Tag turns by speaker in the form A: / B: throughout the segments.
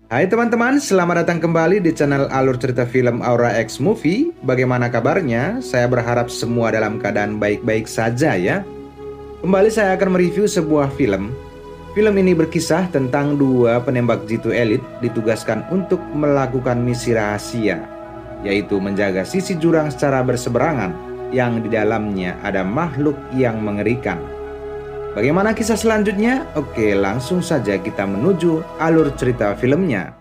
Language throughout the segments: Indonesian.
A: Hai teman-teman, selamat datang kembali di channel Alur Cerita Film Aura X Movie. Bagaimana kabarnya? Saya berharap semua dalam keadaan baik-baik saja ya. Kembali saya akan mereview sebuah film. Film ini berkisah tentang dua penembak jitu elit ditugaskan untuk melakukan misi rahasia, yaitu menjaga sisi jurang secara berseberangan yang di dalamnya ada makhluk yang mengerikan. Bagaimana kisah selanjutnya? Oke, langsung saja kita menuju alur cerita filmnya.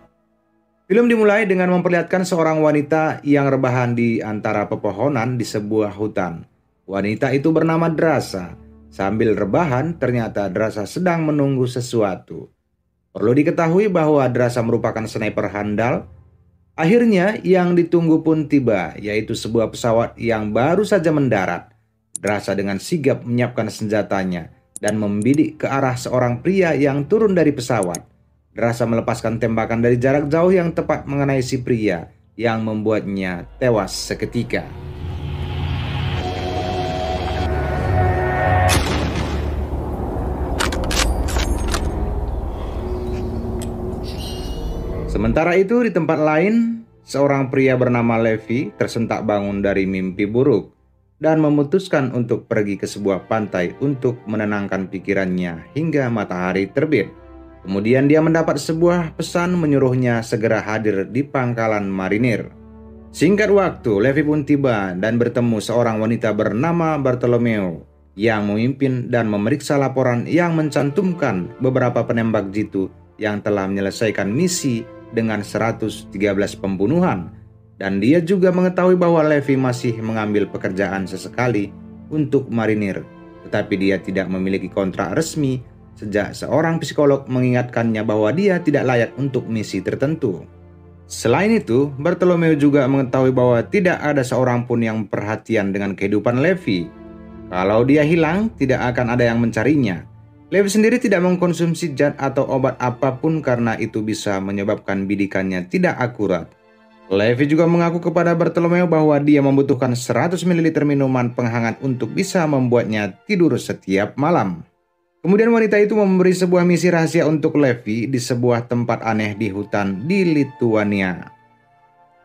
A: Film dimulai dengan memperlihatkan seorang wanita yang rebahan di antara pepohonan di sebuah hutan. Wanita itu bernama Drasa. Sambil rebahan, ternyata Drasa sedang menunggu sesuatu. Perlu diketahui bahwa Drasa merupakan sniper handal. Akhirnya yang ditunggu pun tiba, yaitu sebuah pesawat yang baru saja mendarat. Drasa dengan sigap menyiapkan senjatanya dan membidik ke arah seorang pria yang turun dari pesawat. Drasa melepaskan tembakan dari jarak jauh yang tepat mengenai si pria yang membuatnya tewas seketika. Sementara itu di tempat lain, seorang pria bernama Levi tersentak bangun dari mimpi buruk dan memutuskan untuk pergi ke sebuah pantai untuk menenangkan pikirannya hingga matahari terbit. Kemudian dia mendapat sebuah pesan menyuruhnya segera hadir di pangkalan marinir. Singkat waktu, Levi pun tiba dan bertemu seorang wanita bernama Bartolomeo yang memimpin dan memeriksa laporan yang mencantumkan beberapa penembak jitu yang telah menyelesaikan misi dengan 113 pembunuhan. Dan dia juga mengetahui bahwa Levi masih mengambil pekerjaan sesekali untuk marinir, tetapi dia tidak memiliki kontrak resmi sejak seorang psikolog mengingatkannya bahwa dia tidak layak untuk misi tertentu. Selain itu, Bartolomeo juga mengetahui bahwa tidak ada seorang pun yang perhatian dengan kehidupan Levi. Kalau dia hilang, tidak akan ada yang mencarinya. Levi sendiri tidak mengkonsumsi zat atau obat apapun karena itu bisa menyebabkan bidikannya tidak akurat. Levi juga mengaku kepada Bartolomeo bahwa dia membutuhkan 100 ml minuman penghangat untuk bisa membuatnya tidur setiap malam. Kemudian wanita itu memberi sebuah misi rahasia untuk Levi di sebuah tempat aneh di hutan di Lituania.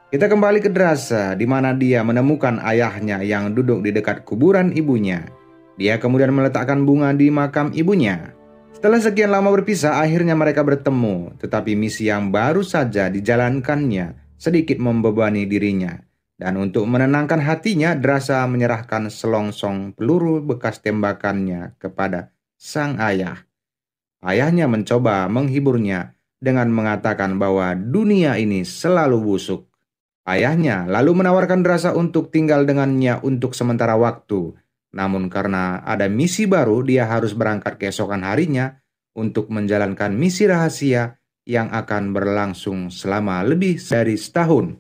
A: Kita kembali ke Drasa, di mana dia menemukan ayahnya yang duduk di dekat kuburan ibunya. Dia kemudian meletakkan bunga di makam ibunya. Setelah sekian lama berpisah, akhirnya mereka bertemu, tetapi misi yang baru saja dijalankannya sedikit membebani dirinya. Dan untuk menenangkan hatinya, Drasa menyerahkan selongsong peluru bekas tembakannya kepada sang ayah. Ayahnya mencoba menghiburnya dengan mengatakan bahwa dunia ini selalu busuk. Ayahnya lalu menawarkan Drasa untuk tinggal dengannya untuk sementara waktu. Namun karena ada misi baru, dia harus berangkat keesokan harinya untuk menjalankan misi rahasia yang akan berlangsung selama lebih dari setahun.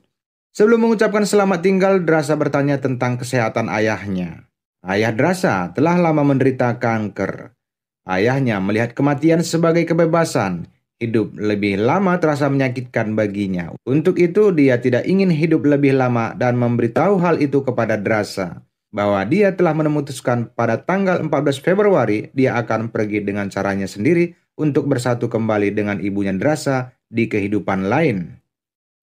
A: Sebelum mengucapkan selamat tinggal, Drasa bertanya tentang kesehatan ayahnya. Ayah Drasa telah lama menderita kanker. Ayahnya melihat kematian sebagai kebebasan. Hidup lebih lama terasa menyakitkan baginya. Untuk itu dia tidak ingin hidup lebih lama dan memberitahu hal itu kepada Drasa. Bahwa dia telah memutuskan pada tanggal 14 Februari dia akan pergi dengan caranya sendiri untuk bersatu kembali dengan ibunya Drasa di kehidupan lain.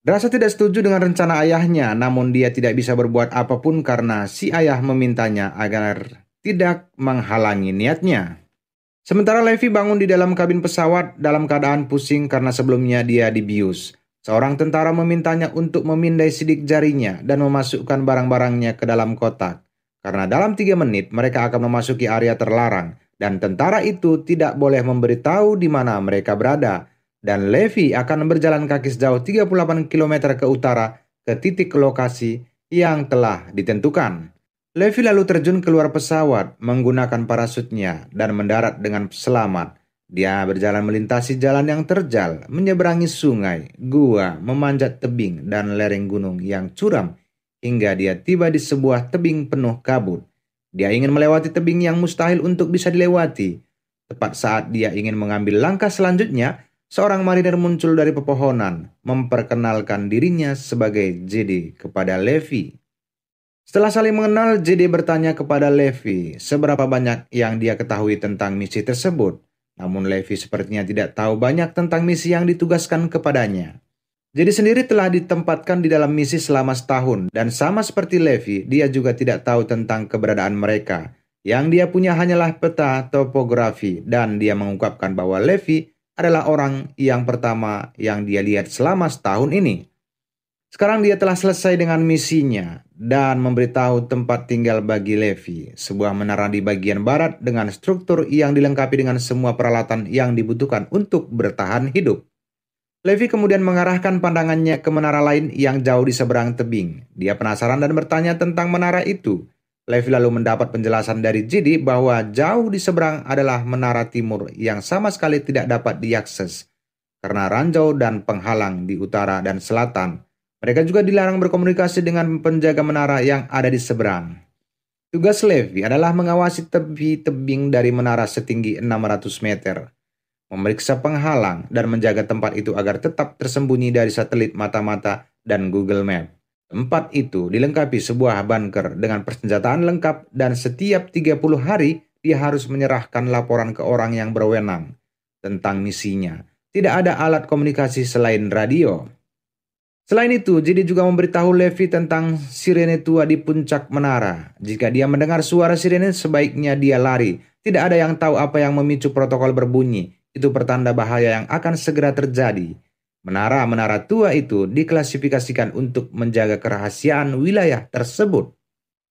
A: Drasa tidak setuju dengan rencana ayahnya, namun dia tidak bisa berbuat apapun karena si ayah memintanya agar tidak menghalangi niatnya. Sementara Levi bangun di dalam kabin pesawat dalam keadaan pusing karena sebelumnya dia dibius. Seorang tentara memintanya untuk memindai sidik jarinya dan memasukkan barang-barangnya ke dalam kotak. Karena dalam 3 menit mereka akan memasuki area terlarang. Dan tentara itu tidak boleh memberitahu di mana mereka berada. Dan Levi akan berjalan kaki sejauh 38 km ke utara ke titik lokasi yang telah ditentukan. Levi lalu terjun keluar pesawat menggunakan parasutnya dan mendarat dengan selamat. Dia berjalan melintasi jalan yang terjal, menyeberangi sungai, gua, memanjat tebing dan lereng gunung yang curam hingga dia tiba di sebuah tebing penuh kabut. Dia ingin melewati tebing yang mustahil untuk bisa dilewati. Tepat saat dia ingin mengambil langkah selanjutnya, seorang marinir muncul dari pepohonan, memperkenalkan dirinya sebagai JD kepada Levi. Setelah saling mengenal, JD bertanya kepada Levi seberapa banyak yang dia ketahui tentang misi tersebut. Namun Levi sepertinya tidak tahu banyak tentang misi yang ditugaskan kepadanya. Jadi sendiri telah ditempatkan di dalam misi selama setahun, dan sama seperti Levi, dia juga tidak tahu tentang keberadaan mereka. Yang dia punya hanyalah peta topografi, dan dia mengungkapkan bahwa Levi adalah orang yang pertama yang dia lihat selama setahun ini. Sekarang dia telah selesai dengan misinya dan memberitahu tempat tinggal bagi Levi, sebuah menara di bagian barat dengan struktur yang dilengkapi dengan semua peralatan yang dibutuhkan untuk bertahan hidup. Levi kemudian mengarahkan pandangannya ke menara lain yang jauh di seberang tebing. Dia penasaran dan bertanya tentang menara itu. Levi lalu mendapat penjelasan dari JD bahwa jauh di seberang adalah menara timur yang sama sekali tidak dapat diakses karena ranjau dan penghalang di utara dan selatan. Mereka juga dilarang berkomunikasi dengan penjaga menara yang ada di seberang. Tugas Levi adalah mengawasi tepi tebing dari menara setinggi 600 meter. Memeriksa penghalang dan menjaga tempat itu agar tetap tersembunyi dari satelit mata-mata dan Google Map. Tempat itu dilengkapi sebuah bunker dengan persenjataan lengkap dan setiap 30 hari dia harus menyerahkan laporan ke orang yang berwenang tentang misinya. Tidak ada alat komunikasi selain radio. Selain itu, jadi juga memberitahu Levi tentang sirene tua di puncak menara. Jika dia mendengar suara sirene, sebaiknya dia lari. Tidak ada yang tahu apa yang memicu protokol berbunyi. Itu pertanda bahaya yang akan segera terjadi. Menara-menara tua itu diklasifikasikan untuk menjaga kerahasiaan wilayah tersebut.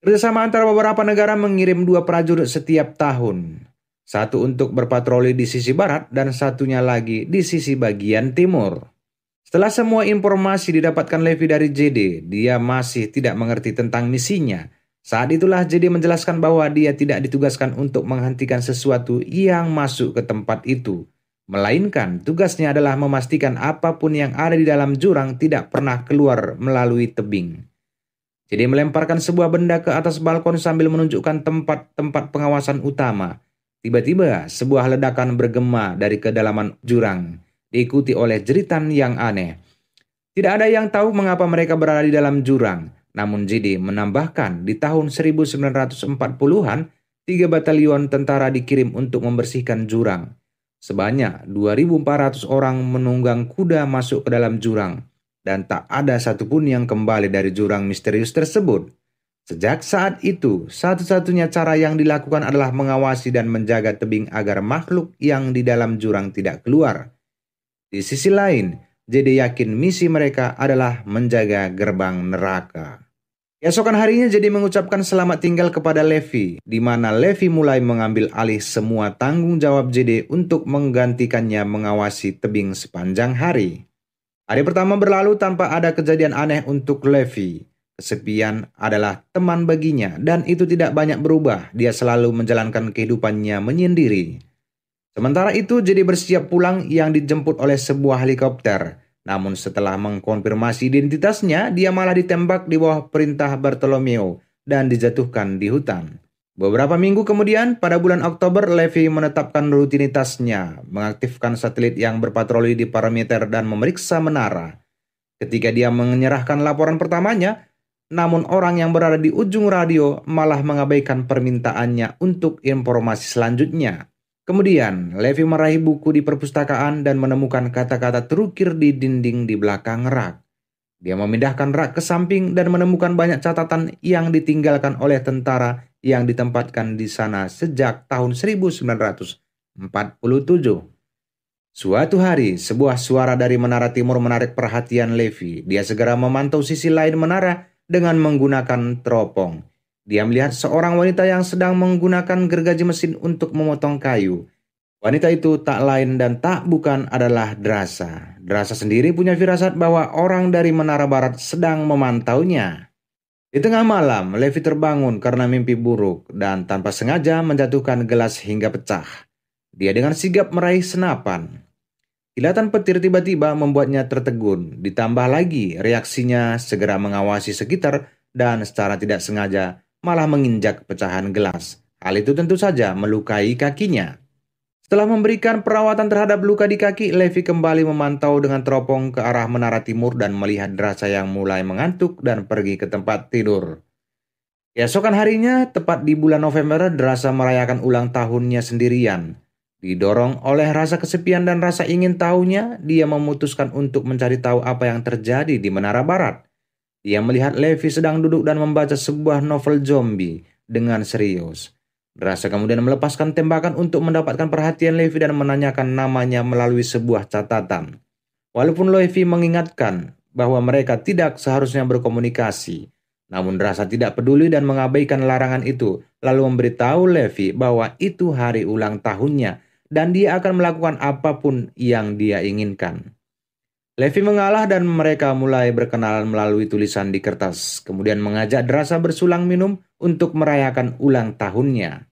A: Kerjasama antara beberapa negara mengirim 2 prajurit setiap tahun. Satu untuk berpatroli di sisi barat dan satunya lagi di sisi bagian timur. Setelah semua informasi didapatkan Levi dari JD, dia masih tidak mengerti tentang misinya. Saat itulah JD menjelaskan bahwa dia tidak ditugaskan untuk menghentikan sesuatu yang masuk ke tempat itu. Melainkan tugasnya adalah memastikan apapun yang ada di dalam jurang tidak pernah keluar melalui tebing. JD melemparkan sebuah benda ke atas balkon sambil menunjukkan tempat-tempat pengawasan utama. Tiba-tiba sebuah ledakan bergema dari kedalaman jurang, diikuti oleh jeritan yang aneh. Tidak ada yang tahu mengapa mereka berada di dalam jurang. Namun JD menambahkan di tahun 1940-an, 3 batalion tentara dikirim untuk membersihkan jurang. Sebanyak 2.400 orang menunggang kuda masuk ke dalam jurang. Dan tak ada satupun yang kembali dari jurang misterius tersebut. Sejak saat itu, satu-satunya cara yang dilakukan adalah mengawasi dan menjaga tebing agar makhluk yang di dalam jurang tidak keluar. Di sisi lain, JD yakin misi mereka adalah menjaga gerbang neraka. Keesokan harinya JD mengucapkan selamat tinggal kepada Levi, di mana Levi mulai mengambil alih semua tanggung jawab JD untuk menggantikannya mengawasi tebing sepanjang hari. Hari pertama berlalu tanpa ada kejadian aneh untuk Levi. Kesepian adalah teman baginya dan itu tidak banyak berubah. Dia selalu menjalankan kehidupannya menyendiri. Sementara itu JD bersiap pulang yang dijemput oleh sebuah helikopter. Namun setelah mengkonfirmasi identitasnya, dia malah ditembak di bawah perintah Bartolomeo dan dijatuhkan di hutan. Beberapa minggu kemudian, pada bulan Oktober, Levi menetapkan rutinitasnya, mengaktifkan satelit yang berpatroli di parameter dan memeriksa menara. Ketika dia menyerahkan laporan pertamanya, namun orang yang berada di ujung radio malah mengabaikan permintaannya untuk informasi selanjutnya. Kemudian, Levi meraih buku di perpustakaan dan menemukan kata-kata terukir di dinding di belakang rak. Dia memindahkan rak ke samping dan menemukan banyak catatan yang ditinggalkan oleh tentara yang ditempatkan di sana sejak tahun 1947. Suatu hari, sebuah suara dari menara timur menarik perhatian Levi. Dia segera memantau sisi lain menara dengan menggunakan teropong. Dia melihat seorang wanita yang sedang menggunakan gergaji mesin untuk memotong kayu. Wanita itu tak lain dan tak bukan adalah Drasa. Drasa sendiri punya firasat bahwa orang dari menara barat sedang memantaunya. Di tengah malam, Levi terbangun karena mimpi buruk dan tanpa sengaja menjatuhkan gelas hingga pecah. Dia dengan sigap meraih senapan. Kilatan petir tiba-tiba membuatnya tertegun. Ditambah lagi reaksinya segera mengawasi sekitar dan secara tidak sengaja malah menginjak pecahan gelas. Hal itu tentu saja melukai kakinya. Setelah memberikan perawatan terhadap luka di kaki, Levi kembali memantau dengan teropong ke arah menara timur dan melihat Drasa yang mulai mengantuk dan pergi ke tempat tidur. Keesokan harinya, tepat di bulan November, Drasa merayakan ulang tahunnya sendirian. Didorong oleh rasa kesepian dan rasa ingin tahunya, dia memutuskan untuk mencari tahu apa yang terjadi di Menara Barat. Dia melihat Levi sedang duduk dan membaca sebuah novel zombie dengan serius. Drasa kemudian melepaskan tembakan untuk mendapatkan perhatian Levi dan menanyakan namanya melalui sebuah catatan. Walaupun Levi mengingatkan bahwa mereka tidak seharusnya berkomunikasi, namun Drasa tidak peduli dan mengabaikan larangan itu, lalu memberitahu Levi bahwa itu hari ulang tahunnya dan dia akan melakukan apapun yang dia inginkan. Levi mengalah dan mereka mulai berkenalan melalui tulisan di kertas, kemudian mengajak Drasa bersulang minum untuk merayakan ulang tahunnya.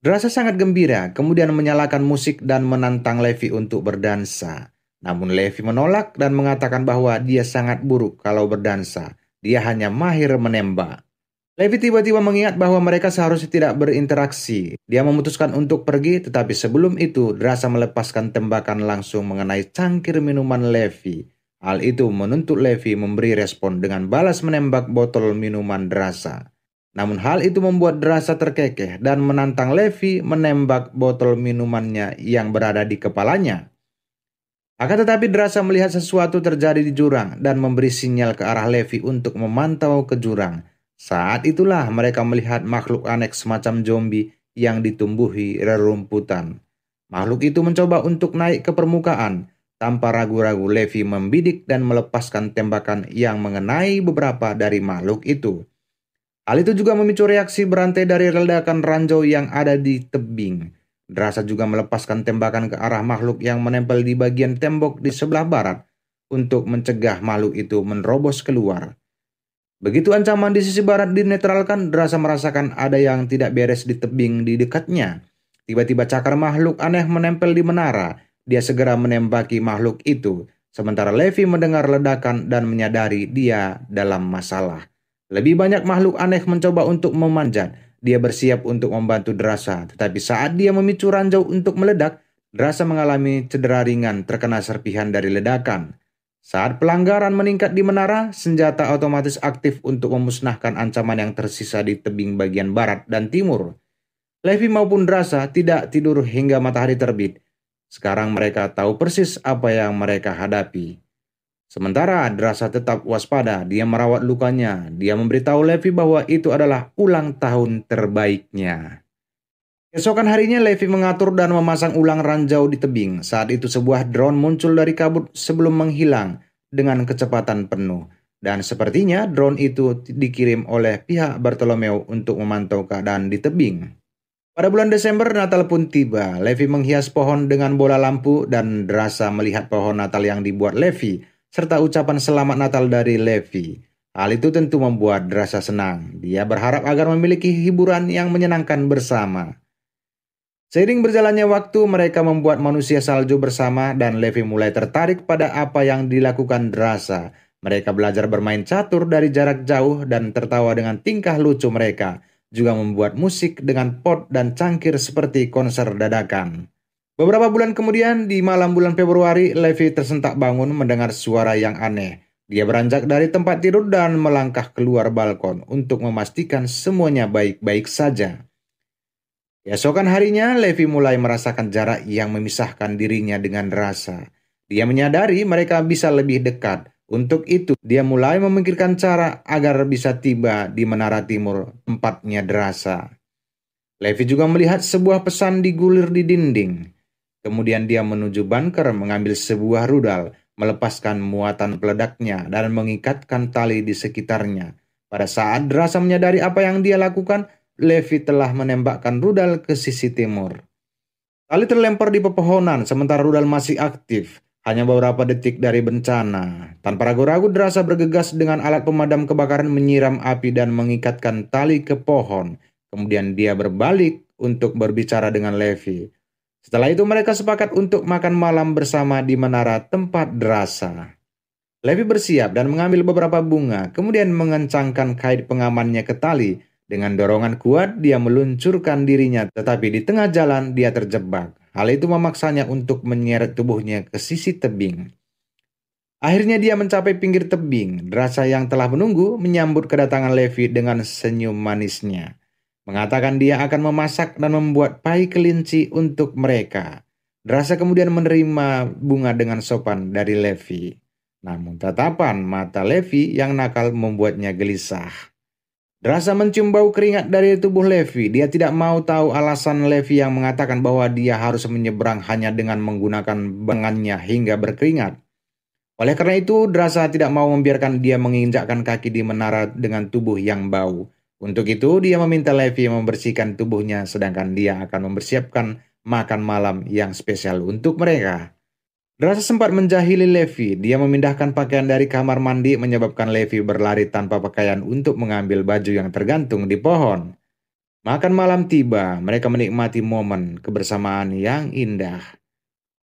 A: Drasa sangat gembira, kemudian menyalakan musik dan menantang Levi untuk berdansa. Namun Levi menolak dan mengatakan bahwa dia sangat buruk kalau berdansa, dia hanya mahir menembak. Levi tiba-tiba mengingat bahwa mereka seharusnya tidak berinteraksi. Dia memutuskan untuk pergi, tetapi sebelum itu Drasa melepaskan tembakan langsung mengenai cangkir minuman Levi. Hal itu menuntut Levi memberi respon dengan balas menembak botol minuman Drasa. Namun hal itu membuat Drasa terkekeh dan menantang Levi menembak botol minumannya yang berada di kepalanya. Akan tetapi Drasa melihat sesuatu terjadi di jurang dan memberi sinyal ke arah Levi untuk memantau ke jurang. Saat itulah mereka melihat makhluk aneh semacam zombie yang ditumbuhi rerumputan. Makhluk itu mencoba untuk naik ke permukaan. Tanpa ragu-ragu Levi membidik dan melepaskan tembakan yang mengenai beberapa dari makhluk itu. Hal itu juga memicu reaksi berantai dari ledakan ranjau yang ada di tebing. Drasa juga melepaskan tembakan ke arah makhluk yang menempel di bagian tembok di sebelah barat untuk mencegah makhluk itu menerobos keluar. Begitu ancaman di sisi barat dinetralkan, Drasa merasakan ada yang tidak beres di tebing di dekatnya. Tiba-tiba cakar makhluk aneh menempel di menara. Dia segera menembaki makhluk itu, sementara Levi mendengar ledakan dan menyadari dia dalam masalah. Lebih banyak makhluk aneh mencoba untuk memanjat. Dia bersiap untuk membantu Drasa, tetapi saat dia memicu ranjau untuk meledak, Drasa mengalami cedera ringan terkena serpihan dari ledakan. Saat pelanggaran meningkat di menara, senjata otomatis aktif untuk memusnahkan ancaman yang tersisa di tebing bagian barat dan timur. Levi maupun Drasa tidak tidur hingga matahari terbit. Sekarang mereka tahu persis apa yang mereka hadapi. Sementara Drasa tetap waspada, dia merawat lukanya. Dia memberitahu Levi bahwa itu adalah ulang tahun terbaiknya. Keesokan harinya Levi mengatur dan memasang ulang ranjau di tebing. Saat itu sebuah drone muncul dari kabut sebelum menghilang dengan kecepatan penuh. Dan sepertinya drone itu dikirim oleh pihak Bartolomeo untuk memantau keadaan di tebing. Pada bulan Desember, Natal pun tiba. Levi menghias pohon dengan bola lampu dan Drasa melihat pohon Natal yang dibuat Levi, serta ucapan selamat Natal dari Levi. Hal itu tentu membuat Drasa senang. Dia berharap agar memiliki hiburan yang menyenangkan bersama. Seiring berjalannya waktu, mereka membuat manusia salju bersama dan Levi mulai tertarik pada apa yang dilakukan Drasa. Mereka belajar bermain catur dari jarak jauh dan tertawa dengan tingkah lucu mereka. Juga membuat musik dengan pot dan cangkir seperti konser dadakan. Beberapa bulan kemudian, di malam bulan Februari, Levi tersentak bangun mendengar suara yang aneh. Dia beranjak dari tempat tidur dan melangkah keluar balkon untuk memastikan semuanya baik-baik saja. Keesokan harinya, Levi mulai merasakan jarak yang memisahkan dirinya dengan Drasa. Dia menyadari mereka bisa lebih dekat. Untuk itu, dia mulai memikirkan cara agar bisa tiba di menara timur tempatnya Drasa. Levi juga melihat sebuah pesan digulir di dinding. Kemudian dia menuju bunker mengambil sebuah rudal, melepaskan muatan peledaknya dan mengikatkan tali di sekitarnya. Pada saat Drasa menyadari apa yang dia lakukan, Levi telah menembakkan rudal ke sisi timur. Tali terlempar di pepohonan sementara rudal masih aktif. Hanya beberapa detik dari bencana. Tanpa ragu-ragu Drasa bergegas dengan alat pemadam kebakaran menyiram api dan mengikatkan tali ke pohon. Kemudian dia berbalik untuk berbicara dengan Levi. Setelah itu mereka sepakat untuk makan malam bersama di menara tempat Drasa. Levi bersiap dan mengambil beberapa bunga, kemudian mengencangkan kait pengamannya ke tali. Dengan dorongan kuat, dia meluncurkan dirinya, tetapi di tengah jalan dia terjebak. Hal itu memaksanya untuk menyeret tubuhnya ke sisi tebing. Akhirnya dia mencapai pinggir tebing. Drasa yang telah menunggu menyambut kedatangan Levi dengan senyum manisnya. mengatakan dia akan memasak dan membuat pai kelinci untuk mereka. Drasa kemudian menerima bunga dengan sopan dari Levi. Namun tatapan mata Levi yang nakal membuatnya gelisah. Drasa mencium bau keringat dari tubuh Levi. Dia tidak mau tahu alasan Levi yang mengatakan bahwa dia harus menyeberang hanya dengan menggunakan bengannya hingga berkeringat. Oleh karena itu, Drasa tidak mau membiarkan dia menginjakkan kaki di menara dengan tubuh yang bau. Untuk itu, dia meminta Levi membersihkan tubuhnya sedangkan dia akan mempersiapkan makan malam yang spesial untuk mereka. Drasa sempat menjahili Levi. Dia memindahkan pakaian dari kamar mandi menyebabkan Levi berlari tanpa pakaian untuk mengambil baju yang tergantung di pohon. Makan malam tiba, mereka menikmati momen kebersamaan yang indah.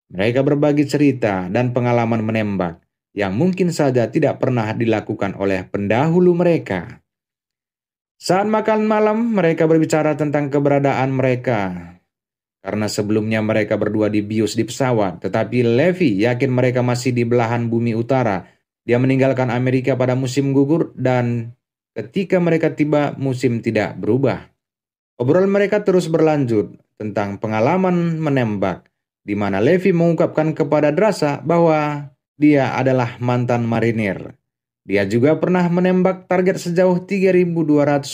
A: Mereka berbagi cerita dan pengalaman menembak yang mungkin saja tidak pernah dilakukan oleh pendahulu mereka. Saat makan malam, mereka berbicara tentang keberadaan mereka. Karena sebelumnya mereka berdua dibius di pesawat, tetapi Levi yakin mereka masih di belahan bumi utara. Dia meninggalkan Amerika pada musim gugur dan ketika mereka tiba musim tidak berubah. Obrolan mereka terus berlanjut tentang pengalaman menembak, di mana Levi mengungkapkan kepada Drasa bahwa dia adalah mantan marinir. Dia juga pernah menembak target sejauh 3.241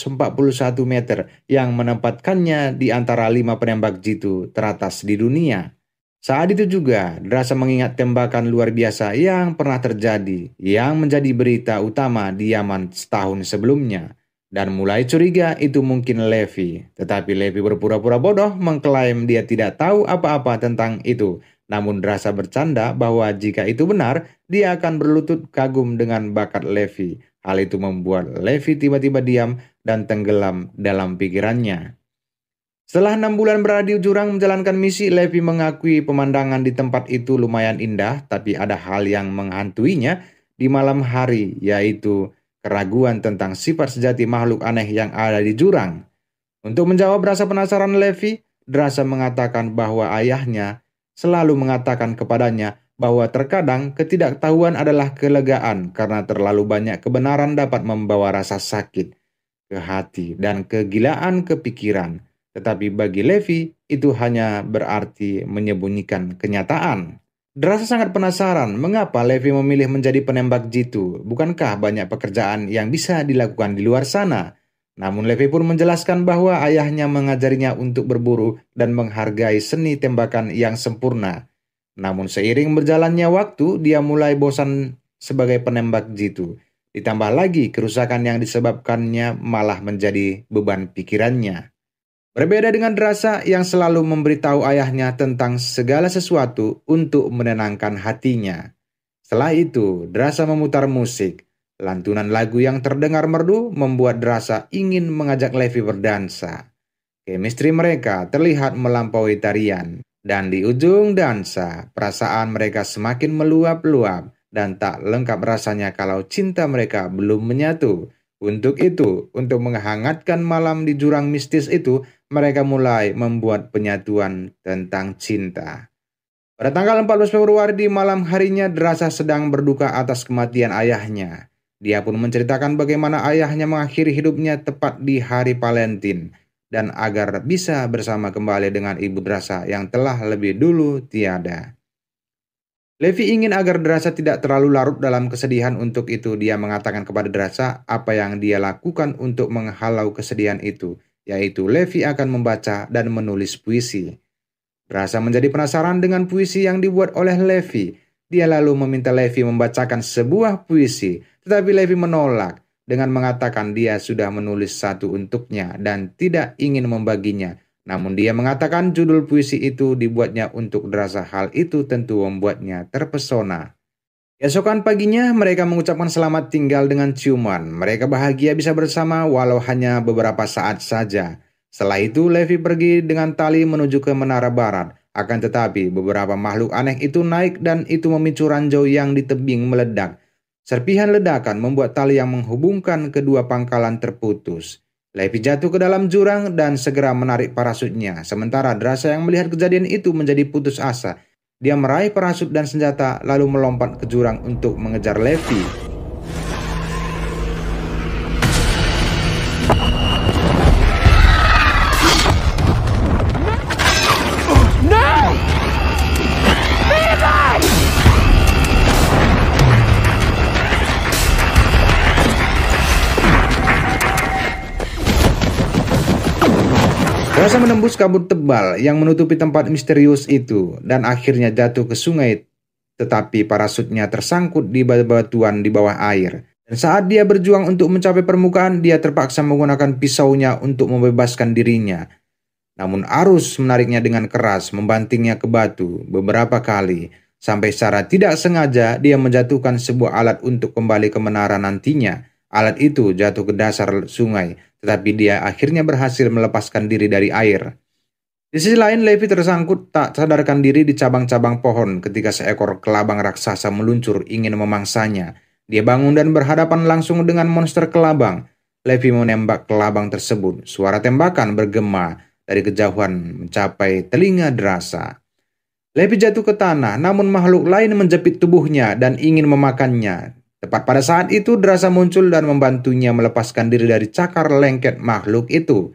A: meter yang menempatkannya di antara 5 penembak jitu teratas di dunia. Saat itu juga, Drasa mengingat tembakan luar biasa yang pernah terjadi, yang menjadi berita utama di Yaman setahun sebelumnya. Dan mulai curiga itu mungkin Levi. Tetapi Levi berpura-pura bodoh mengklaim dia tidak tahu apa-apa tentang itu. Namun Drasa bercanda bahwa jika itu benar, dia akan berlutut kagum dengan bakat Levi. Hal itu membuat Levi tiba-tiba diam dan tenggelam dalam pikirannya. Setelah 6 bulan berada di jurang menjalankan misi, Levi mengakui pemandangan di tempat itu lumayan indah, tapi ada hal yang menghantuinya di malam hari, yaitu keraguan tentang sifat sejati makhluk aneh yang ada di jurang. Untuk menjawab rasa penasaran Levi, Drasa mengatakan bahwa ayahnya selalu mengatakan kepadanya bahwa terkadang ketidaktahuan adalah kelegaan karena terlalu banyak kebenaran dapat membawa rasa sakit ke hati dan kegilaan ke pikiran. Tetapi bagi Levi itu hanya berarti menyembunyikan kenyataan. Drasa sangat penasaran mengapa Levi memilih menjadi penembak jitu. Bukankah banyak pekerjaan yang bisa dilakukan di luar sana? Namun Levi pun menjelaskan bahwa ayahnya mengajarinya untuk berburu dan menghargai seni tembakan yang sempurna. Namun seiring berjalannya waktu, dia mulai bosan sebagai penembak jitu. Ditambah lagi kerusakan yang disebabkannya malah menjadi beban pikirannya. Berbeda dengan Drasa yang selalu memberitahu ayahnya tentang segala sesuatu untuk menenangkan hatinya. Setelah itu, Drasa memutar musik. Lantunan lagu yang terdengar merdu membuat Drasa ingin mengajak Levi berdansa. Chemistry mereka terlihat melampaui tarian. Dan di ujung dansa, perasaan mereka semakin meluap-luap dan tak lengkap rasanya kalau cinta mereka belum menyatu. Untuk itu, untuk menghangatkan malam di jurang mistis itu, mereka mulai membuat penyatuan tentang cinta. Pada tanggal 14 Februari di malam harinya, Drasa sedang berduka atas kematian ayahnya. Dia pun menceritakan bagaimana ayahnya mengakhiri hidupnya tepat di hari Valentin dan agar bisa bersama kembali dengan ibu Drasa yang telah lebih dulu tiada. Levi ingin agar Drasa tidak terlalu larut dalam kesedihan. Untuk itu dia mengatakan kepada Drasa apa yang dia lakukan untuk menghalau kesedihan itu, yaitu Levi akan membaca dan menulis puisi. Drasa menjadi penasaran dengan puisi yang dibuat oleh Levi. Dia lalu meminta Levi membacakan sebuah puisi, tetapi Levi menolak dengan mengatakan dia sudah menulis satu untuknya dan tidak ingin membaginya. Namun dia mengatakan judul puisi itu dibuatnya untuk Drasa. Hal itu tentu membuatnya terpesona. Esokan paginya mereka mengucapkan selamat tinggal dengan ciuman. Mereka bahagia bisa bersama walau hanya beberapa saat saja. Setelah itu Levi pergi dengan tali menuju ke menara barat. Akan tetapi beberapa makhluk aneh itu naik dan itu memicu ranjau yang di tebing meledak. Serpihan ledakan membuat tali yang menghubungkan kedua pangkalan terputus. Levi jatuh ke dalam jurang dan segera menarik parasutnya. Sementara Drasa yang melihat kejadian itu menjadi putus asa. Dia meraih parasut dan senjata lalu melompat ke jurang untuk mengejar Levi. Drasa menembus kabut tebal yang menutupi tempat misterius itu dan akhirnya jatuh ke sungai, tetapi parasutnya tersangkut di batuan di bawah air. Dan saat dia berjuang untuk mencapai permukaan, dia terpaksa menggunakan pisaunya untuk membebaskan dirinya. Namun arus menariknya dengan keras, membantingnya ke batu beberapa kali, sampai secara tidak sengaja dia menjatuhkan sebuah alat untuk kembali ke menara nantinya. Alat itu jatuh ke dasar sungai, tetapi dia akhirnya berhasil melepaskan diri dari air. Di sisi lain, Levi tersangkut tak sadarkan diri di cabang-cabang pohon ketika seekor kelabang raksasa meluncur ingin memangsanya. Dia bangun dan berhadapan langsung dengan monster kelabang. Levi menembak kelabang tersebut. Suara tembakan bergema dari kejauhan mencapai telinga Drasa. Levi jatuh ke tanah, namun makhluk lain menjepit tubuhnya dan ingin memakannya. Tepat pada saat itu, Drasa muncul dan membantunya melepaskan diri dari cakar lengket makhluk itu.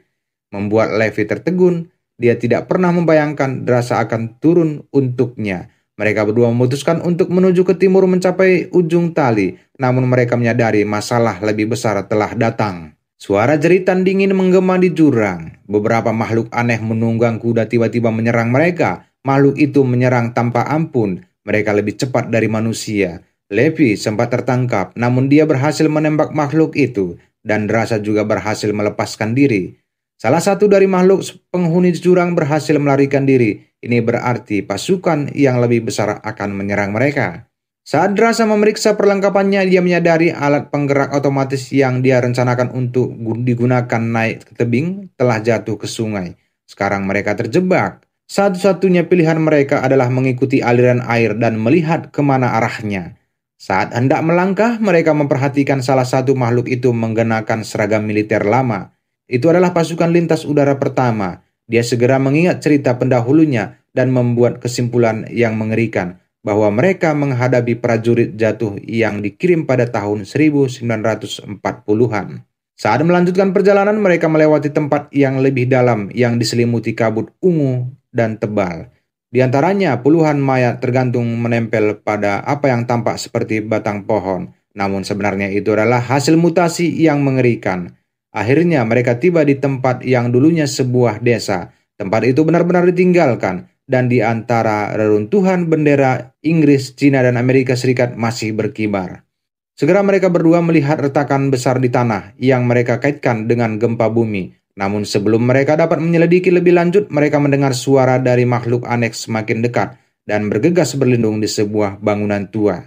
A: Membuat Levi tertegun. Dia tidak pernah membayangkan Drasa akan turun untuknya. Mereka berdua memutuskan untuk menuju ke timur mencapai ujung tali. Namun mereka menyadari masalah lebih besar telah datang. Suara jeritan dingin menggema di jurang. Beberapa makhluk aneh menunggang kuda tiba-tiba menyerang mereka. Makhluk itu menyerang tanpa ampun. Mereka lebih cepat dari manusia. Levi sempat tertangkap, namun dia berhasil menembak makhluk itu. Dan Drasa juga berhasil melepaskan diri. Salah satu dari makhluk penghuni jurang berhasil melarikan diri. Ini berarti pasukan yang lebih besar akan menyerang mereka. Saat Drasa memeriksa perlengkapannya, dia menyadari alat penggerak otomatis yang dia rencanakan untuk digunakan naik ke tebing telah jatuh ke sungai. Sekarang mereka terjebak. Satu-satunya pilihan mereka adalah mengikuti aliran air dan melihat kemana arahnya. Saat hendak melangkah, mereka memperhatikan salah satu makhluk itu mengenakan seragam militer lama. Itu adalah pasukan lintas udara pertama. Dia segera mengingat cerita pendahulunya dan membuat kesimpulan yang mengerikan bahwa mereka menghadapi prajurit jatuh yang dikirim pada tahun 1940-an. Saat melanjutkan perjalanan, mereka melewati tempat yang lebih dalam yang diselimuti kabut ungu dan tebal. Di antaranya puluhan mayat tergantung menempel pada apa yang tampak seperti batang pohon. Namun sebenarnya itu adalah hasil mutasi yang mengerikan. Akhirnya mereka tiba di tempat yang dulunya sebuah desa. Tempat itu benar-benar ditinggalkan dan di antara reruntuhan bendera Inggris, Cina, dan Amerika Serikat masih berkibar. Segera mereka berdua melihat retakan besar di tanah yang mereka kaitkan dengan gempa bumi. Namun sebelum mereka dapat menyelidiki lebih lanjut, mereka mendengar suara dari makhluk aneh semakin dekat dan bergegas berlindung di sebuah bangunan tua.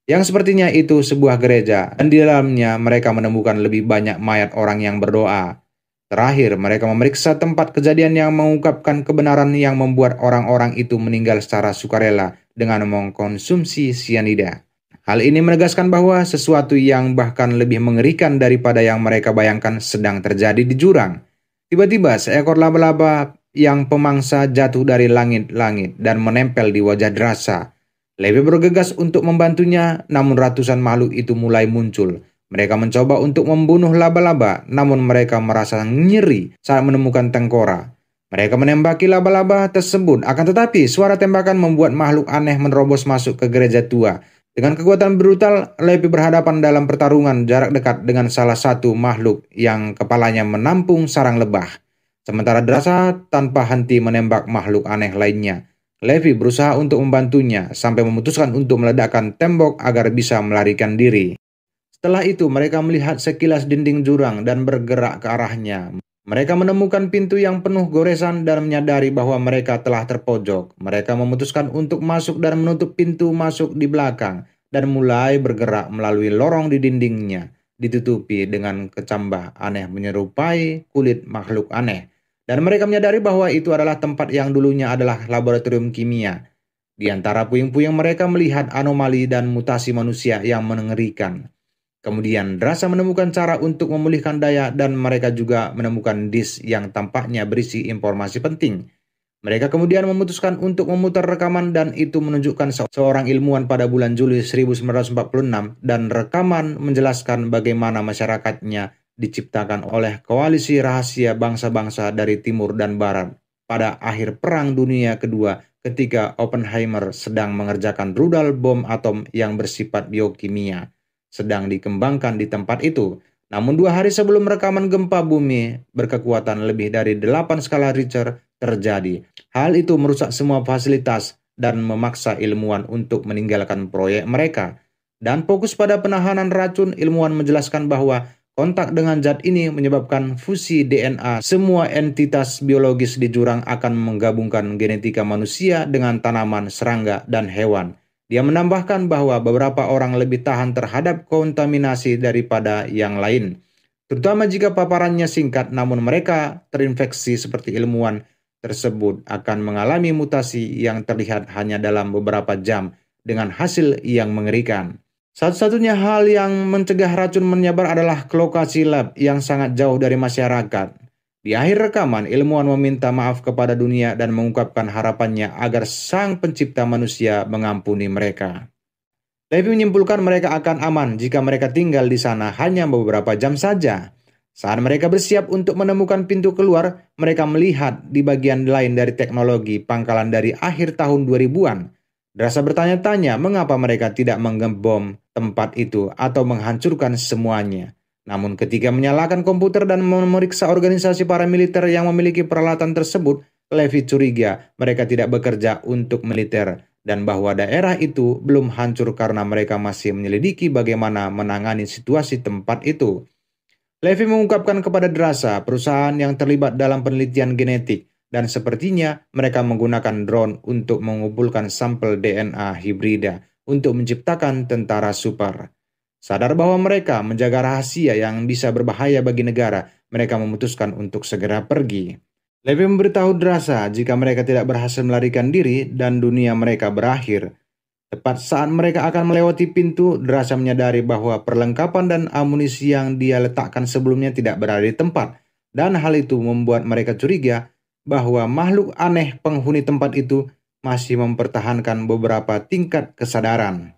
A: Yang sepertinya itu sebuah gereja, dan di dalamnya mereka menemukan lebih banyak mayat orang yang berdoa. Terakhir, mereka memeriksa tempat kejadian yang mengungkapkan kebenaran yang membuat orang-orang itu meninggal secara sukarela dengan mengkonsumsi sianida. Hal ini menegaskan bahwa sesuatu yang bahkan lebih mengerikan daripada yang mereka bayangkan sedang terjadi di jurang. Tiba-tiba seekor laba-laba yang pemangsa jatuh dari langit-langit dan menempel di wajah Drasa. Levi bergegas untuk membantunya, namun ratusan makhluk itu mulai muncul. Mereka mencoba untuk membunuh laba-laba, namun mereka merasa nyeri saat menemukan tengkorak. Mereka menembaki laba-laba tersebut, akan tetapi suara tembakan membuat makhluk aneh menerobos masuk ke gereja tua. Dengan kekuatan brutal, Levi berhadapan dalam pertarungan jarak dekat dengan salah satu makhluk yang kepalanya menampung sarang lebah. Sementara Drasa tanpa henti menembak makhluk aneh lainnya. Levi berusaha untuk membantunya sampai memutuskan untuk meledakkan tembok agar bisa melarikan diri. Setelah itu mereka melihat sekilas dinding jurang dan bergerak ke arahnya. Mereka menemukan pintu yang penuh goresan dan menyadari bahwa mereka telah terpojok. Mereka memutuskan untuk masuk dan menutup pintu masuk di belakang dan mulai bergerak melalui lorong di dindingnya, ditutupi dengan kecambah aneh menyerupai kulit makhluk aneh. Dan mereka menyadari bahwa itu adalah tempat yang dulunya adalah laboratorium kimia. Di antara puing-puing mereka melihat anomali dan mutasi manusia yang mengerikan. Kemudian Drasa menemukan cara untuk memulihkan daya dan mereka juga menemukan disk yang tampaknya berisi informasi penting. Mereka kemudian memutuskan untuk memutar rekaman dan itu menunjukkan seorang ilmuwan pada bulan Juli 1946 dan rekaman menjelaskan bagaimana masyarakatnya diciptakan oleh koalisi rahasia bangsa-bangsa dari timur dan barat pada akhir Perang Dunia Kedua ketika Oppenheimer sedang mengerjakan rudal bom atom yang bersifat biokimia sedang dikembangkan di tempat itu. Namun 2 hari sebelum rekaman gempa bumi berkekuatan lebih dari 8 skala Richter terjadi. Hal itu merusak semua fasilitas dan memaksa ilmuwan untuk meninggalkan proyek mereka. Dan fokus pada penahanan racun, ilmuwan menjelaskan bahwa kontak dengan zat ini menyebabkan fusi DNA. Semua entitas biologis di jurang akan menggabungkan genetika manusia dengan tanaman, serangga, dan hewan. Dia menambahkan bahwa beberapa orang lebih tahan terhadap kontaminasi daripada yang lain, terutama jika paparannya singkat, namun mereka terinfeksi seperti ilmuwan tersebut akan mengalami mutasi yang terlihat hanya dalam beberapa jam dengan hasil yang mengerikan. Satu-satunya hal yang mencegah racun menyebar adalah ke lokasi lab yang sangat jauh dari masyarakat. Di akhir rekaman, ilmuwan meminta maaf kepada dunia dan mengungkapkan harapannya agar Sang Pencipta manusia mengampuni mereka. Levi menyimpulkan mereka akan aman jika mereka tinggal di sana hanya beberapa jam saja. Saat mereka bersiap untuk menemukan pintu keluar, mereka melihat di bagian lain dari teknologi pangkalan dari akhir tahun 2000-an. Drasa bertanya-tanya mengapa mereka tidak mengebom tempat itu atau menghancurkan semuanya. Namun ketika menyalakan komputer dan memeriksa organisasi paramiliter yang memiliki peralatan tersebut, Levi curiga mereka tidak bekerja untuk militer dan bahwa daerah itu belum hancur karena mereka masih menyelidiki bagaimana menangani situasi tempat itu. Levi mengungkapkan kepada Drasa perusahaan yang terlibat dalam penelitian genetik dan sepertinya mereka menggunakan drone untuk mengumpulkan sampel DNA hibrida untuk menciptakan tentara super. Sadar bahwa mereka menjaga rahasia yang bisa berbahaya bagi negara, mereka memutuskan untuk segera pergi. Levi memberitahu Drasa jika mereka tidak berhasil melarikan diri dan dunia mereka berakhir. Tepat saat mereka akan melewati pintu, Drasa menyadari bahwa perlengkapan dan amunisi yang dia letakkan sebelumnya tidak berada di tempat. Dan hal itu membuat mereka curiga bahwa makhluk aneh penghuni tempat itu masih mempertahankan beberapa tingkat kesadaran.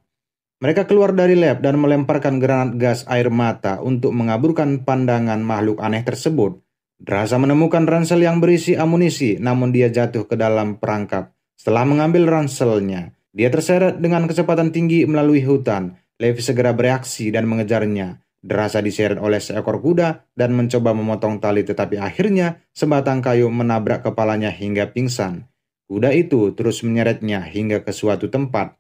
A: Mereka keluar dari lab dan melemparkan granat gas air mata untuk mengaburkan pandangan makhluk aneh tersebut. Drasa menemukan ransel yang berisi amunisi, namun dia jatuh ke dalam perangkap. Setelah mengambil ranselnya, dia terseret dengan kecepatan tinggi melalui hutan. Levi segera bereaksi dan mengejarnya. Drasa diseret oleh seekor kuda dan mencoba memotong tali, tetapi akhirnya sebatang kayu menabrak kepalanya hingga pingsan. Kuda itu terus menyeretnya hingga ke suatu tempat.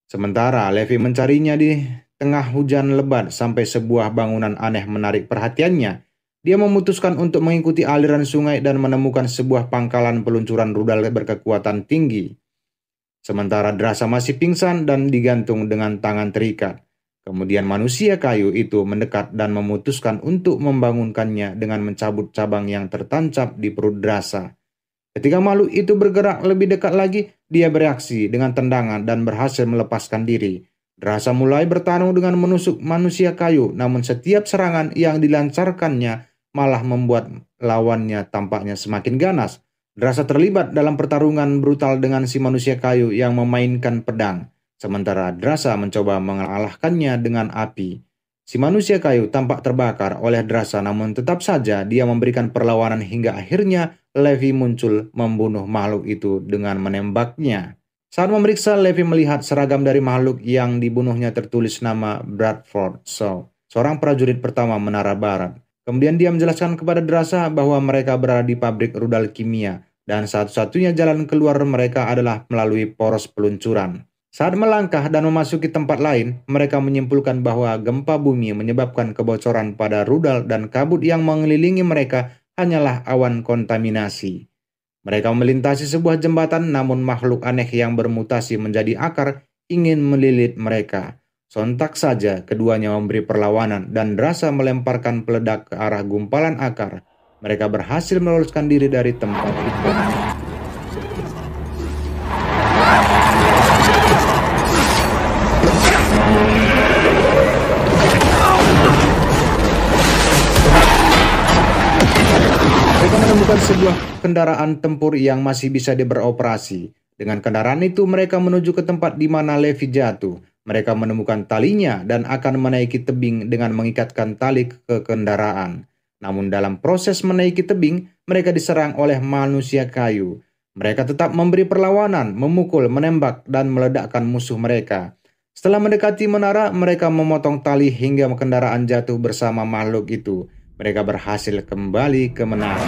A: Sementara Levi mencarinya di tengah hujan lebat sampai sebuah bangunan aneh menarik perhatiannya. Dia memutuskan untuk mengikuti aliran sungai dan menemukan sebuah pangkalan peluncuran rudal berkekuatan tinggi. Sementara Drasa masih pingsan dan digantung dengan tangan terikat. Kemudian manusia kayu itu mendekat dan memutuskan untuk membangunkannya dengan mencabut cabang yang tertancap di perut Drasa. Ketika makhluk itu bergerak lebih dekat lagi, dia bereaksi dengan tendangan dan berhasil melepaskan diri. Drasa mulai bertarung dengan menusuk manusia kayu, namun setiap serangan yang dilancarkannya malah membuat lawannya tampaknya semakin ganas. Drasa terlibat dalam pertarungan brutal dengan si manusia kayu yang memainkan pedang, sementara Drasa mencoba mengalahkannya dengan api. Si manusia kayu tampak terbakar oleh Drasa, namun tetap saja dia memberikan perlawanan hingga akhirnya Levi muncul membunuh makhluk itu dengan menembaknya. Saat memeriksa, Levi melihat seragam dari makhluk yang dibunuhnya tertulis nama Bradford Shaw, seorang prajurit pertama Menara Barat. Kemudian dia menjelaskan kepada Drasa bahwa mereka berada di pabrik rudal kimia dan satu-satunya jalan keluar mereka adalah melalui poros peluncuran. Saat melangkah dan memasuki tempat lain, mereka menyimpulkan bahwa gempa bumi menyebabkan kebocoran pada rudal dan kabut yang mengelilingi mereka hanyalah awan kontaminasi. Mereka melintasi sebuah jembatan, namun makhluk aneh yang bermutasi menjadi akar ingin melilit mereka. Sontak saja keduanya memberi perlawanan dan Drasa melemparkan peledak ke arah gumpalan akar. Mereka berhasil meloloskan diri dari tempat itu. Mereka menemukan sebuah kendaraan tempur yang masih bisa beroperasi. Dengan kendaraan itu mereka menuju ke tempat di mana Levi jatuh. Mereka menemukan talinya dan akan menaiki tebing dengan mengikatkan tali ke kendaraan. Namun dalam proses menaiki tebing, mereka diserang oleh manusia kayu. Mereka tetap memberi perlawanan, memukul, menembak, dan meledakkan musuh mereka. Setelah mendekati menara, mereka memotong tali hingga kendaraan jatuh bersama makhluk itu. Mereka berhasil kembali ke menara.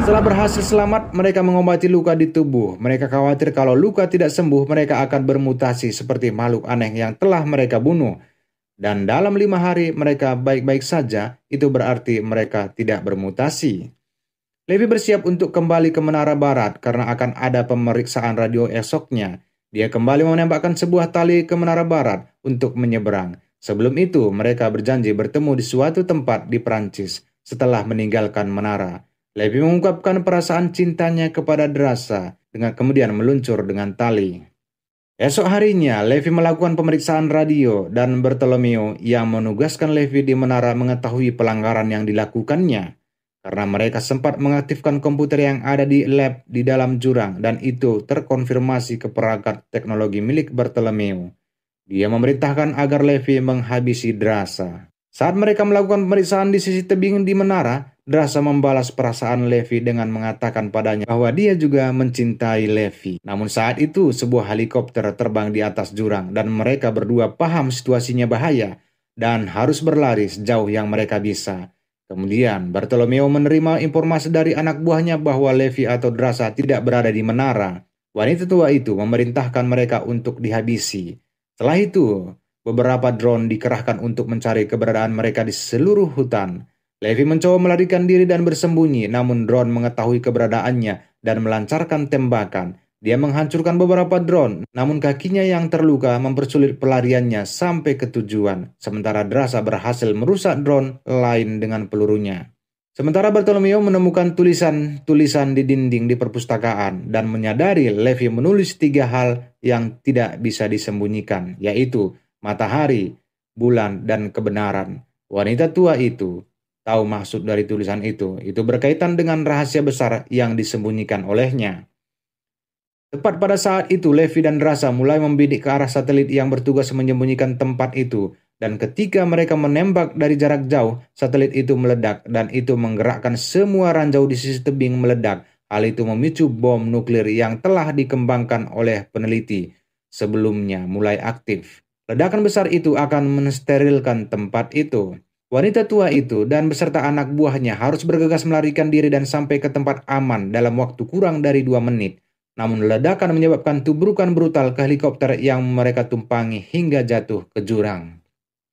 A: Setelah berhasil selamat, mereka mengobati luka di tubuh. Mereka khawatir kalau luka tidak sembuh, mereka akan bermutasi seperti makhluk aneh yang telah mereka bunuh. Dan dalam 5 hari mereka baik-baik saja, itu berarti mereka tidak bermutasi. Levi bersiap untuk kembali ke Menara Barat karena akan ada pemeriksaan radio esoknya. Dia kembali menembakkan sebuah tali ke Menara Barat untuk menyeberang. Sebelum itu, mereka berjanji bertemu di suatu tempat di Prancis setelah meninggalkan menara. Levi mengungkapkan perasaan cintanya kepada Drasa dengan kemudian meluncur dengan tali. Esok harinya, Levi melakukan pemeriksaan radio dan Bartolomeo yang menugaskan Levi di menara mengetahui pelanggaran yang dilakukannya. Karena mereka sempat mengaktifkan komputer yang ada di lab di dalam jurang dan itu terkonfirmasi ke perangkat teknologi milik Bartolomeo. Dia memerintahkan agar Levi menghabisi Drasa. Saat mereka melakukan pemeriksaan di sisi tebing di menara, Drasa membalas perasaan Levi dengan mengatakan padanya bahwa dia juga mencintai Levi. Namun saat itu sebuah helikopter terbang di atas jurang dan mereka berdua paham situasinya bahaya dan harus berlari sejauh yang mereka bisa. Kemudian Bartolomeo menerima informasi dari anak buahnya bahwa Levi atau Drasa tidak berada di menara. Wanita tua itu memerintahkan mereka untuk dihabisi. Setelah itu, beberapa drone dikerahkan untuk mencari keberadaan mereka di seluruh hutan. Levi mencoba melarikan diri dan bersembunyi, namun drone mengetahui keberadaannya dan melancarkan tembakan. Dia menghancurkan beberapa drone, namun kakinya yang terluka mempersulit pelariannya sampai ke tujuan. Sementara Drasa berhasil merusak drone lain dengan pelurunya. Sementara Bartolomeo menemukan tulisan-tulisan di dinding di perpustakaan dan menyadari Levi menulis 3 hal yang tidak bisa disembunyikan, yaitu matahari, bulan, dan kebenaran. Wanita tua itu tahu maksud dari tulisan itu berkaitan dengan rahasia besar yang disembunyikan olehnya. Tepat pada saat itu, Levi dan Drasa mulai membidik ke arah satelit yang bertugas menyembunyikan tempat itu. Dan ketika mereka menembak dari jarak jauh, satelit itu meledak dan itu menggerakkan semua ranjau di sisi tebing meledak. Hal itu memicu bom nuklir yang telah dikembangkan oleh peneliti sebelumnya mulai aktif. Ledakan besar itu akan mensterilkan tempat itu. Wanita tua itu dan beserta anak buahnya harus bergegas melarikan diri dan sampai ke tempat aman dalam waktu kurang dari 2 menit. Namun ledakan menyebabkan tubrukan brutal ke helikopter yang mereka tumpangi hingga jatuh ke jurang.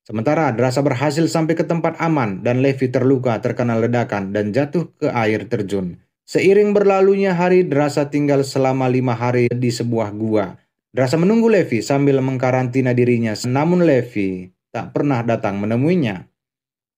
A: Sementara Drasa berhasil sampai ke tempat aman dan Levi terluka terkena ledakan dan jatuh ke air terjun. Seiring berlalunya hari, Drasa tinggal selama 5 hari di sebuah gua. Drasa menunggu Levi sambil mengkarantina dirinya, namun Levi tak pernah datang menemuinya.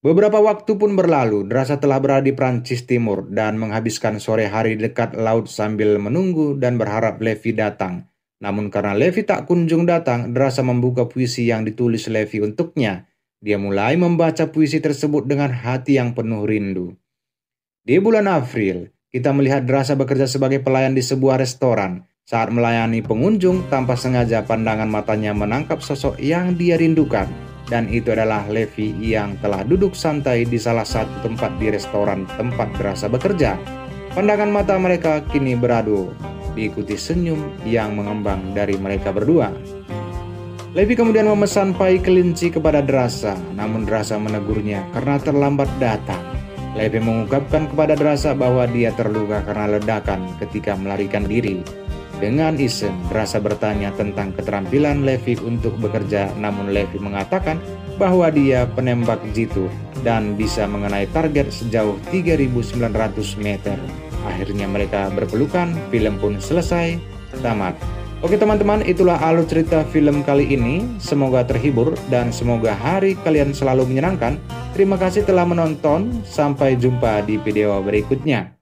A: Beberapa waktu pun berlalu, Drasa telah berada di Prancis Timur dan menghabiskan sore hari di dekat laut sambil menunggu dan berharap Levi datang. Namun karena Levi tak kunjung datang, Drasa membuka puisi yang ditulis Levi untuknya. Dia mulai membaca puisi tersebut dengan hati yang penuh rindu. Di bulan April, kita melihat Drasa bekerja sebagai pelayan di sebuah restoran. Saat melayani pengunjung, tanpa sengaja pandangan matanya menangkap sosok yang dia rindukan. Dan itu adalah Levi yang telah duduk santai di salah satu tempat di restoran tempat Drasa bekerja. Pandangan mata mereka kini beradu, diikuti senyum yang mengembang dari mereka berdua. Levi kemudian memesan pai kelinci kepada Drasa, namun Drasa menegurnya karena terlambat datang. Levi mengungkapkan kepada Drasa bahwa dia terluka karena ledakan ketika melarikan diri. Dengan iseng, Drasa bertanya tentang keterampilan Levi untuk bekerja, namun Levi mengatakan bahwa dia penembak jitu dan bisa mengenai target sejauh 3.900 meter. Akhirnya mereka berpelukan, film pun selesai, tamat. Oke teman-teman, itulah alur cerita film kali ini. Semoga terhibur dan semoga hari kalian selalu menyenangkan. Terima kasih telah menonton. Sampai jumpa di video berikutnya.